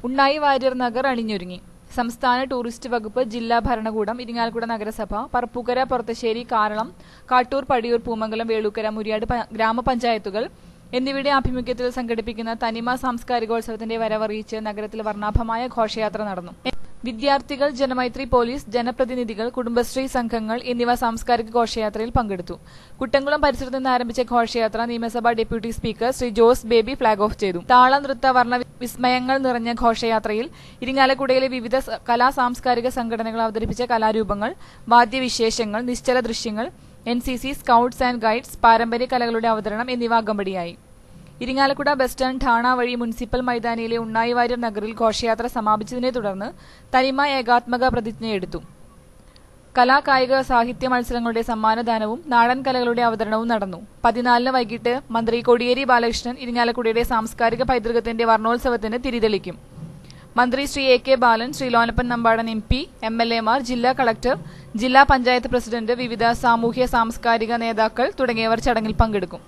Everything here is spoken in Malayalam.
ഉണ്ണായി വാര്യർ നഗർ അണിഞ്ഞൊരുങ്ങി. സംസ്ഥാന ടൂറിസ്റ്റ് വകുപ്പ്, ജില്ലാ ഭരണകൂടം, ഇരിങ്ങാലക്കുട നഗരസഭ, പറപ്പൂക്കര, പൊറത്തശ്ശേരി, കാരളം, കാട്ടൂർ, പടിയൂർ, പൂമംഗലം, വേളൂക്കര, മുരിയാട് ഗ്രാമപഞ്ചായത്തുകൾ എന്നിവയുടെ ആഭിമുഖ്യത്തിൽ സംഘടിപ്പിക്കുന്ന തനിമ സാംസ്കാരികോത്സവത്തിന്റെ വരവറിയിച്ച് നഗരത്തിൽ വർണ്ണാഭമായ ഘോഷയാത്ര നടന്നു. വിദ്യാർത്ഥികൾ, ജനമൈത്രി പോലീസ്, ജനപ്രതിനിധികൾ, കുടുംബശ്രീ സംഘങ്ങൾ എന്നിവ സാംസ്കാരിക ഘോഷയാത്രയിൽ പങ്കെടുത്തു. കുട്ടംകുളം പരിസരത്ത് നിന്ന് ആരംഭിച്ച ഘോഷയാത്ര നിയമസഭാ deputy speaker Shri Jose baby flag off ചെയ്തു. താള, നൃത്ത, വർണ്ണ വിസ്മയങ്ങൾ നിറഞ്ഞ ഘോഷയാത്രയിൽ ഇരിങ്ങാലക്കുടയിലെ വിവിധ കലാ സാംസ്കാരിക സംഘടനകൾ അവതരിപ്പിച്ച കലാരൂപങ്ങൾ, വാദ്യവിശേഷങ്ങൾ, നിശ്ചല ദൃശ്യങ്ങൾ, NCC, സ്കൌട്ട്സ് ആൻഡ് ഗൈഡ്സ്, പാരമ്പര്യ കലകളുടെ അവതരണം എന്നിവ അകമ്പടിയായി. ഇരിങ്ങാലക്കുട ബസ് സ്റ്റാൻഡ്, ഠാണ വഴി മുനിസിപ്പൽ മൈതാനിയിലെ ഉണ്ണായി വാര്യർ നഗറിൽ ഘോഷയാത്ര സമാപിച്ചതിനെ തുടർന്ന് തനിമ ഏകാത്മക പ്രതിജ്ഞയെടുത്തു. കലാ, കായിക, സാഹിത്യ മത്സരങ്ങളുടെ സമ്മാനദാനവും നാടൻ കലകളുടെ അവതരണവും നടന്നു. 14 വൈകിട്ട് മന്ത്രി കോടിയേരി ബാലകൃഷ്ണൻ ഇരിങ്ങാലക്കുടയുടെ സാംസ്കാരിക പൈതൃകത്തിന്റെ വർണ്ണോത്സവത്തിന് തിരിതെളിക്കും. മന്ത്രി ശ്രീ AK ബാലൻ, ശ്രീ ലോനപ്പൻ നമ്പാടൻ MP, MLA മാർ, ജില്ലാ കളക്ടർ, ജില്ലാ പഞ്ചായത്ത് പ്രസിഡന്റ്, വിവിധ സാമൂഹ്യ സാംസ്കാരിക നേതാക്കൾ തുടങ്ങിയവർ ചടങ്ങിൽ പങ്കെടുക്കും.